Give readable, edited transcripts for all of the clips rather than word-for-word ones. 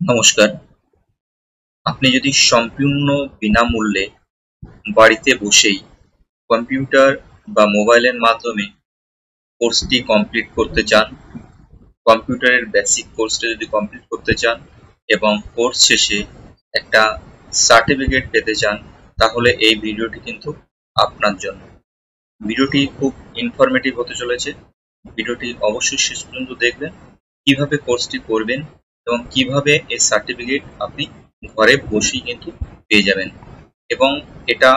নমস্কার। আপনি যদি সম্পূর্ণ বিনামূল্যে বাড়িতে বসেই কম্পিউটার বা মোবাইলের মাধ্যমে কোর্সটি কমপ্লিট করতে চান, কম্পিউটারের বেসিক কোর্সটা যদি কমপ্লিট করতে চান এবং কোর্স শেষে একটা সার্টিফিকেট পেতে চান, তাহলে এই ভিডিওটি কিন্তু আপনার জন্য। ভিডিওটি খুব ইনফরমেটিভ হতে চলেছে। ভিডিওটি অবশ্যই শেষ পর্যন্ত দেখবেন, কিভাবে কোর্সটি করবেন এবং কিভাবে এই সার্টিফিকেট আপনি ঘরে বসেই কিন্তু পেয়ে যাবেন, এবং এটা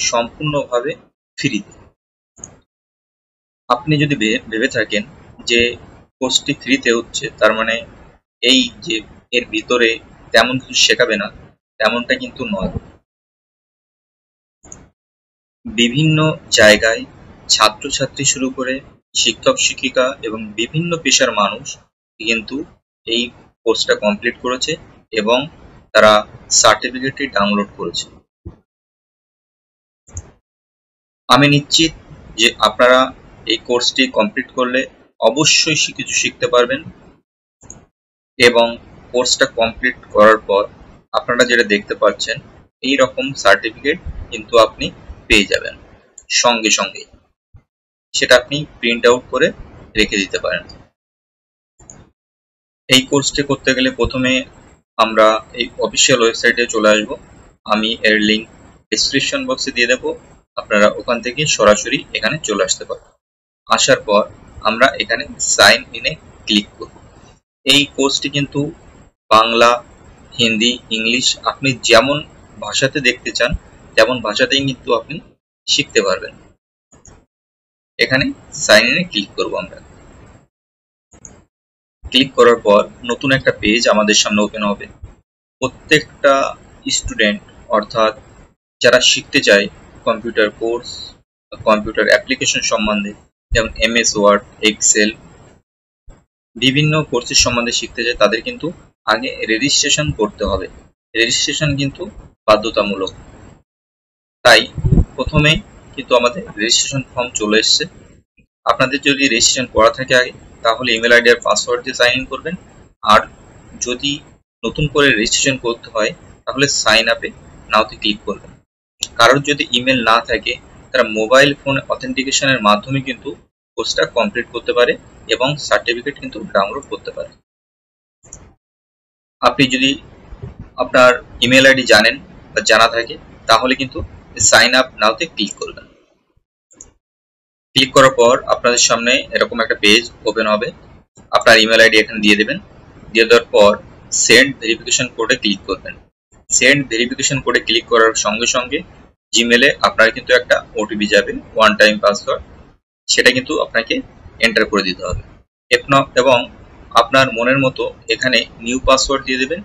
সম্পূর্ণভাবে ফ্রিতে। আপনি যদি ভেবে থাকেন যে কোর্সটি ফ্রিতে হচ্ছে, তার মানে এই যে এর ভিতরে তেমন কিছু শেখাবে না, তেমনটা কিন্তু নয়। বিভিন্ন জায়গায় ছাত্রছাত্রী শুরু করে শিক্ষক শিক্ষিকা এবং বিভিন্ন পেশার মানুষ কিন্তু এই কোর্সটা কমপ্লিট করেছে এবং তারা সার্টিফিকেটটি ডাউনলোড করেছে। আমি নিশ্চিত যে আপনারা এই কোর্সটি কমপ্লিট করলে অবশ্যই কিছু শিখতে পারবেন, এবং কোর্সটা কমপ্লিট করার পর আপনারা যেটা দেখতে পাচ্ছেন এই রকম সার্টিফিকেট কিন্তু আপনি পেয়ে যাবেন সঙ্গে সঙ্গে। সেটা আপনি প্রিন্ট আউট করে রেখে দিতে পারেন। এই কোর্সটি করতে গেলে প্রথমে আমরা এই অফিসিয়াল ওয়েবসাইটে চলে আসব। আমি এর লিঙ্ক ডেসক্রিপশন বক্সে দিয়ে দেবো, আপনারা ওখান থেকে সরাসরি এখানে চলে আসতে পারেন। আসার পর আমরা এখানে সাইন ইনে ক্লিক করব। এই কোর্সটি কিন্তু বাংলা, হিন্দি, ইংলিশ, আপনি যেমন ভাষাতে দেখতে চান তেমন ভাষাতেই কিন্তু আপনি শিখতে পারবেন। এখানে সাইন ইনে ক্লিক করব। আমরা ক্লিক করার পর নতুন একটা পেজ আমাদের সামনে ওপেন হবে। প্রত্যেকটা স্টুডেন্ট, অর্থাৎ যারা শিখতে চায় কম্পিউটার কোর্স, কম্পিউটার অ্যাপ্লিকেশন সম্বন্ধে, যেমন MS ওয়ার্ড, এক্সেল, বিভিন্ন কোর্সের সম্বন্ধে শিখতে চায়, তাদের কিন্তু আগে রেজিস্ট্রেশন করতে হবে। রেজিস্ট্রেশন কিন্তু বাধ্যতামূলক। তাই প্রথমে কিন্তু আমাদের রেজিস্ট্রেশন ফর্ম চলে এসছে। আপনাদের যদি রেজিস্ট্রেশন করা থাকে আগে, তাহলে ইমেল আইডি আর পাসওয়ার্ড দিয়ে সাইন ইন করবেন। আর যদি নতুন করে রেজিস্ট্রেশন করতে হয় তাহলে সাইন আপে নাওতে ক্লিক করবেন। কারোর যদি ইমেল না থাকে, তারা মোবাইল ফোন অথেন্টিকেশনের মাধ্যমে কিন্তু কোর্সটা কমপ্লিট করতে পারে এবং সার্টিফিকেট কিন্তু ডাউনলোড করতে পারে। আপনি যদি আপনার ইমেল আইডি জানেন বা জানা থাকে, তাহলে কিন্তু সাইন আপ নাওতে ক্লিক করবেন। ক্লিক করার পর আপনাদের সামনে এরকম একটা পেজ ওপেন হবে। আপনার ইমেল আইডি এখানে দিয়ে দেবেন। দিয়ে দেওয়ার পর সেন্ড ভেরিফিকেশন কোডে ক্লিক করবেন। সেন্ড ভেরিফিকেশন কোডে ক্লিক করার সঙ্গে সঙ্গে জিমেলে আপনার কিন্তু একটা ওটিপি যাবে, ওয়ান টাইম পাসওয়ার্ড। সেটা কিন্তু আপনাকে এন্টার করে দিতে হবে। এবং আপনার মনের মতো এখানে নিউ পাসওয়ার্ড দিয়ে দেবেন,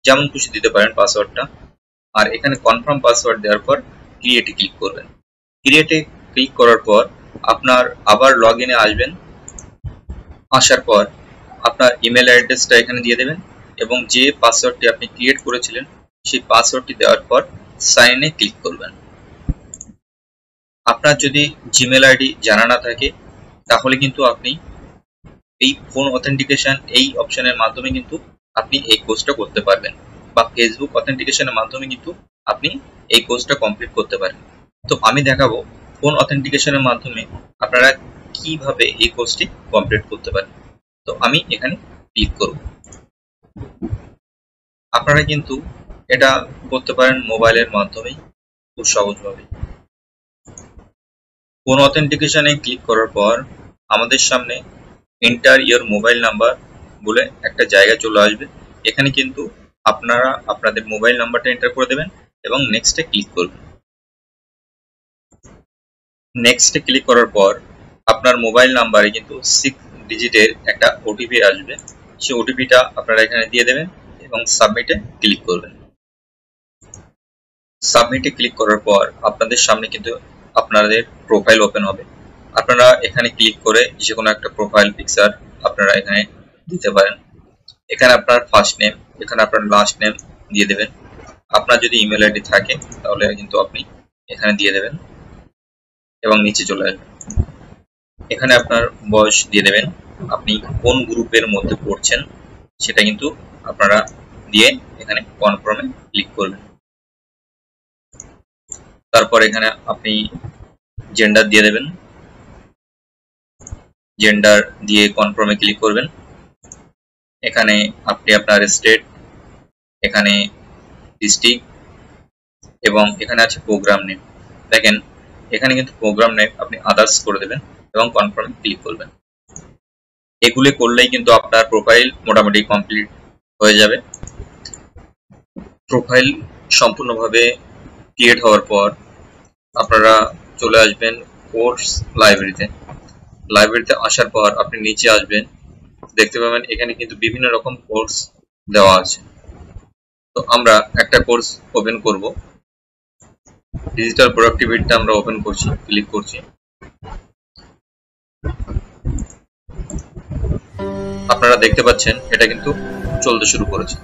যেমন খুশি দিতে পারেন পাসওয়ার্ডটা। আর এখানে কনফার্ম পাসওয়ার্ড দেওয়ার পর ক্রিয়েটে ক্লিক করবেন। ক্রিয়েটে ক্লিক করার পর আপনার আবার লগ ইনে আসবেন। আসার পর আপনার ইমেল অ্যাড্রেসটা এখানে দিয়ে দেবেন এবং যে পাসওয়ার্ডটি আপনি ক্রিয়েট করেছিলেন সেই পাসওয়ার্ডটি দেওয়ার পর সাইন ইনে ক্লিক করবেন। আপনার যদি জিমেল আইডি জানা না থাকে, তাহলে কিন্তু আপনি এই ফোন অথেন্টিকেশন এই অপশনের মাধ্যমে কিন্তু আপনি এই কোর্সটা করতে পারবেন, বা ফেসবুক অথেন্টিকেশনের মাধ্যমে কিন্তু আপনি এই কোর্সটা কমপ্লিট করতে পারেন। তো আমি দেখাবো ফোন অথেন্টিকেশনের মাধ্যমে আপনারা কিভাবে এই কোর্সটি কমপ্লিট করতে পারেন। তো আমি এখানে ক্লিক করব। আপনারা কিন্তু এটা করতে পারেন মোবাইলের মাধ্যমেই খুব সহজভাবে। ফোন অথেন্টিকেশনে ক্লিক করার পর আমাদের সামনে এন্টার ইওর মোবাইল নাম্বার বলে একটা জায়গা চলে আসবে। এখানে কিন্তু আপনারা আপনাদের মোবাইল নাম্বারটা এন্টার করে দেবেন এবং নেক্সটে ক্লিক করবেন। নেক্সটে ক্লিক করার পর আপনার মোবাইল নাম্বারে কিন্তু 6 ডিজিটের একটা ওটিপি আসবে। সেই ওটিপিটা আপনারা এখানে দিয়ে দেবেন এবং সাবমিটে ক্লিক করবেন। সাবমিটে ক্লিক করার পর আপনাদের সামনে কিন্তু আপনাদের প্রোফাইল ওপেন হবে। আপনারা এখানে ক্লিক করে যে কোনো একটা প্রোফাইল পিকচার আপনারা এখানে দিতে পারেন। এখানে আপনার ফার্স্ট নেম, এখানে আপনার লাস্ট নেম দিয়ে দেবেন। আপনার যদি ইমেল আইডি থাকে তাহলে কিন্তু আপনি এখানে দিয়ে দেবেন এবং নিচে চলে আসবেন। এখানে আপনার বয়স দিয়ে দেবেন, আপনি কোন গ্রুপের মধ্যে পড়ছেন সেটা কিন্তু আপনারা দিয়ে এখানে কনফার্মে ক্লিক করবেন। তারপর এখানে আপনি জেন্ডার দিয়ে দেবেন, জেন্ডার দিয়ে কনফার্মে ক্লিক করবেন। এখানে আপনি আপনার স্টেট, এখানে ডিস্ট্রিক্ট এবং এখানে আছে প্রোগ্রাম নেম। দেখেন এখানে কিন্তু প্রোগ্রাম নেম আপনি আদার্স করে দেবেন এবং কনফার্মে ক্লিক করবেন। এগুলো করলেই কিন্তু আপনার প্রোফাইল মোটামুটি কমপ্লিট হয়ে যাবে। প্রোফাইল সম্পূর্ণভাবে ক্রিয়েট হওয়ার পর আপনারা চলে আসবেন কোর্স লাইব্রেরিতে। লাইব্রেরিতে আসার পর আপনি নিচে আসবেন, দেখতে পাবেন এখানে কিন্তু বিভিন্ন রকম কোর্স দেওয়া আছে। তো আমরা একটা কোর্স ওপেন করব, ডিজিটাল প্রোডাক্টিভিটিটা আমরা ওপেন করছি, ক্লিক করছি। আপনারা দেখতে পাচ্ছেন এটা কিন্তু চলতে শুরু করেছে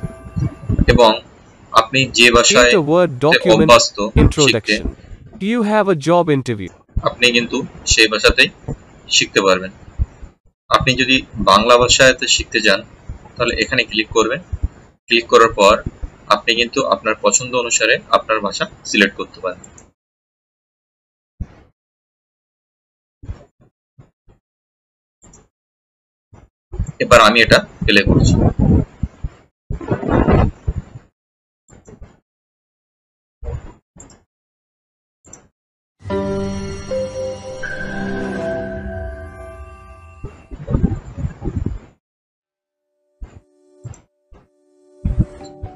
এবং আপনি যে ভাষায় অভ্যস্ত শিখতে আপনি কিন্তু সেই ভাষাতেই শিখতে পারবেন। আপনি যদি বাংলা ভাষাতে শিখতে চান তাহলে এখানে ক্লিক করবেন। ক্লিক করার পর আপনি কিন্তু আপনার পছন্দ অনুসারে আপনার ভাষা সিলেক্ট করতে পারেন। এবার আমি এটা প্লে করছি।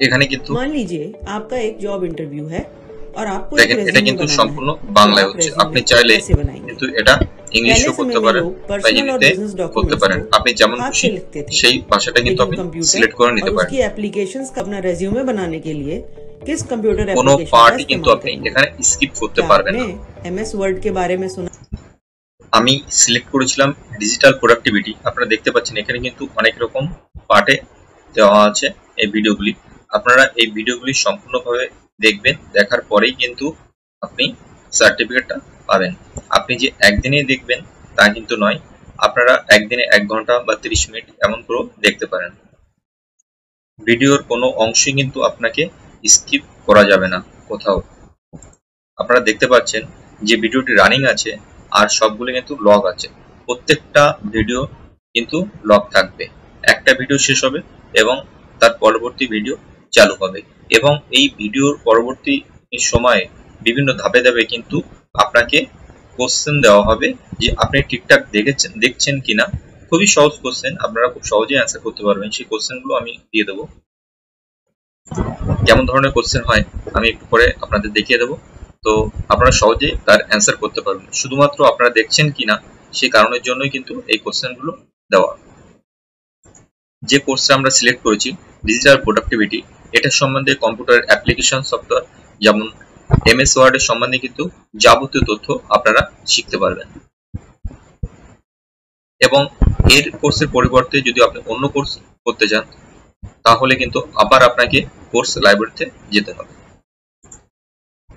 এখানে কিন্তু मान लीजिए आपका एक जॉब इंटरव्यू है और आपको দেখেন এটা কিন্তু সম্পূর্ণ বাংলায় হচ্ছে। আপনি চাইলে কিন্তু এটা ইংলিশও করতে পারেন বা হিন্দিতে করতে পারেন। আপনি যেমন খুশি সেই ভাষাটা কিন্তু আপনি সিলেক্ট করে নিতে পারেন। उसकी एप्लीकेशंस का अपना रेज्यूमे बनाने के लिए किस कंप्यूटर কোনো एप्लीकेशन का পার্টই কিন্তু इस्तेमाल আপনি करेंगे? এখানে স্কিপ করতে क्या পারবেন না। आपने एमएस वर्ड के बारे में सुना? আমি সিলেক্ট করেছিলাম ডিজিটাল প্রোডাক্টিভিটি। আপনারা দেখতে পাচ্ছেন এখানে কিন্তু অনেক রকম পার্টে দেওয়া আছে এই ভিডিওগুলি। আপনারা এই ভিডিওগুলি সম্পূর্ণভাবে দেখবেন, দেখার পরেই কিন্তু আপনি সার্টিফিকেটটা পাবেন। আপনি যে একদিনেই দেখবেন তা কিন্তু নয়, আপনারা একদিনে 1 ঘন্টা বা 30 মিনিট এমন করেও দেখতে পারেন। ভিডিওর কোনো অংশই কিন্তু আপনাকে স্কিপ করা যাবে না কোথাও। আপনারা দেখতে পাচ্ছেন যে ভিডিওটি রানিং আছে আর সবগুলো কিন্তু লগ আছে। প্রত্যেকটা ভিডিও কিন্তু লগ থাকবে। একটা ভিডিও শেষ হবে এবং তার পরবর্তী ভিডিও চালু হবে এবং এই ভিডিওর পরবর্তী সময়ে বিভিন্ন ধাপে ধাপে কিন্তু আপনাকে কোশ্চেন দেওয়া হবে যে আপনি ঠিকঠাক দেখছেন কিনা। খুবই সহজ কোশ্চেন, আপনারা খুব সহজেই অ্যান্সার করতে পারবেন। সেই কোশ্চেনগুলো আমি দিয়ে দেবো। কেমন ধরনের কোশ্চেন হয় আমি একটু পরে আপনাদের দেখিয়ে দেবো। তো আপনারা সহজে তার অ্যান্সার করতে পারবেন। শুধুমাত্র আপনারা দেখছেন কিনা সেই কারণের জন্যই কিন্তু এই কোশ্চেনগুলো দেওয়া। যে কোর্সটা আমরা সিলেক্ট করেছি ডিজিটাল প্রোডাক্টিভিটি, এটার সম্বন্ধে কম্পিউটার অ্যাপ্লিকেশন সফটওয়্যার যেমন এমএস ওয়ার্ডের সম্বন্ধে কিন্তু যাবতীয় তথ্য আপনারা শিখতে পারবেন। এবং এর কোর্সের পরিবর্তে যদি আপনি অন্য কোর্স করতে চান তাহলে কিন্তু আবার আপনাকে কোর্স লাইব্রেরিতে যেতে হবে।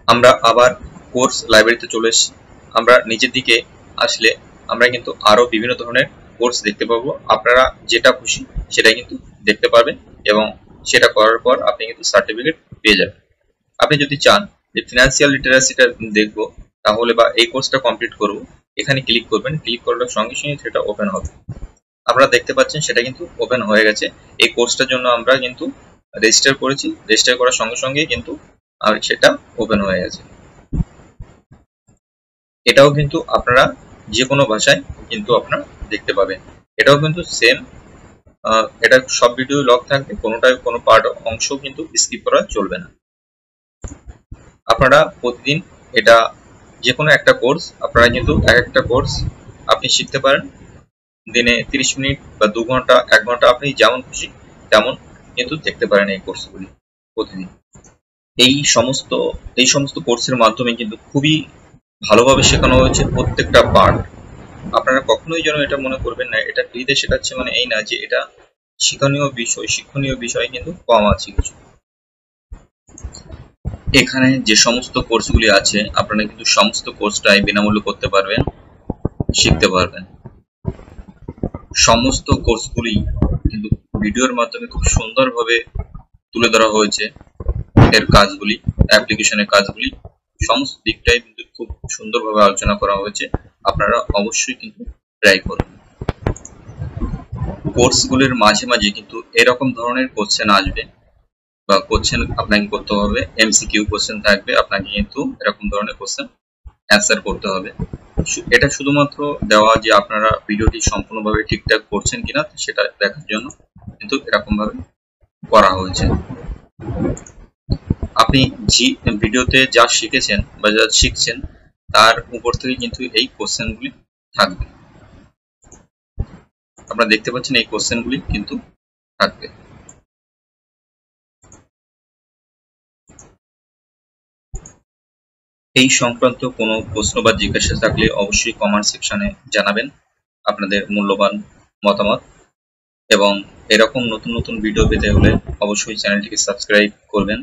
আমরা আবার কোর্স লাইব্রেরিতে চলে এসেছি। আমরা নিচের দিকে আসলে আমরা কিন্তু আরো বিভিন্ন ধরনের কোর্স দেখতে পাবো। আপনারা যেটা খুশি সেটা কিন্তু দেখতে পারবেন এবং সেটা করার পর আপনি কিন্তু সার্টিফিকেট পেয়ে যাবেন। আপনি যদি চান যে ফিনান্সিয়াল লিটারেসিটা দেখবো তাহলে বা এই কোর্সটা কমপ্লিট করব, এখানে ক্লিক করবেন। ক্লিক করার সঙ্গে সঙ্গে সেটা ওপেন হবে। আপনারা দেখতে পাচ্ছেন সেটা কিন্তু ওপেন হয়ে গেছে। এই কোর্সটার জন্য আমরা কিন্তু রেজিস্টার করেছি, রেজিস্টার করার সঙ্গে সঙ্গে কিন্তু সেটা ওপেন হয়ে গেছে। এটাও কিন্তু আপনারা যে কোনো ভাষায় কিন্তু আপনারা দেখতে পাবেন। এটাও কিন্তু সেম, এটা সব ভিডিও লগ থাকবে, কোনোটাই কোনো পার্ট অংশ কিন্তু স্কিপ করা চলবে না। আপনারা প্রতিদিন এটা যে কোনো একটা কোর্স আপনারা কিন্তু একটা কোর্স আপনি শিখতে পারেন। দিনে 30 মিনিট বা 2 ঘন্টা 1 ঘন্টা আপনি যেমন খুশি তেমন কিন্তু দেখতে পারেন এই কোর্সগুলি প্রতিদিন। এই সমস্ত কোর্সের মাধ্যমে কিন্তু খুবই ভালোভাবে শেখানো হয়েছে প্রত্যেকটা পার্ট। আপনারা কখনোই যেন এটা মনে করবেন না এটা ফ্রিতে শেখাচ্ছে মানে এই না যে এটা শিক্ষণীয় বিষয় কিন্তু কম আছে কিছু। এখানে যে সমস্ত কোর্সগুলি আছে আপনারা কিন্তু সমস্ত কোর্সটাই বিনামূল্যে করতে পারবেন, শিখতে পারবেন। সমস্ত কোর্সগুলি কিন্তু ভিডিওর মাধ্যমে খুব সুন্দরভাবে তুলে ধরা হয়েছে এর কাজগুলি, অ্যাপ্লিকেশনের কাজগুলি, সমস্ত দিকটাই কিন্তু খুব সুন্দরভাবে আলোচনা করা হয়েছে। আপনারা অবশ্যই কিন্তু ট্রাই করুন। কোর্সগুলির মাঝে মাঝে কিন্তু এরকম ধরনের কোশ্চেন আসবে বা কোশ্চেন আপনাকে করতে হবে, এমসিকিউ কোশ্চেন থাকবে, আপনাকে কিন্তু এরকম ধরনের কোশ্চেন অ্যান্সার করতে হবে। এটা শুধুমাত্র দেওয়া যে আপনারা ভিডিওটি সম্পূর্ণভাবে ঠিকঠাক করছেন কিনা সেটা দেখার জন্য কিন্তু এরকম ভাবে করা হয়েছে। আপনি ভিডিওতে যা শিখেছেন বা যা শিখছেন তার উপর থেকে কিন্তু এই কোশ্চেনগুলি থাকবে। আপনারা দেখতে পাচ্ছেন এই কোশ্চেনগুলি কিন্তু থাকবে। এই সংক্রান্ত কোনো প্রশ্ন বা জিজ্ঞাসা থাকলে অবশ্যই কমেন্ট সেকশনে জানাবেন আপনাদের মূল্যবান মতামত। এবং এরকম নতুন নতুন ভিডিও পেতে হলে অবশ্যই চ্যানেলটিকে সাবস্ক্রাইব করবেন,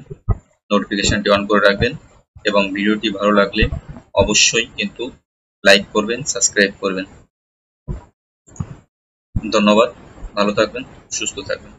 নোটিফিকেশনটি অন করে রাখবেন এবং ভিডিওটি ভালো লাগলে অবশ্যই কিন্তু লাইক করবেন, সাবস্ক্রাইব করবেন। ধন্যবাদ, ভালো থাকবেন, সুস্থ থাকবেন।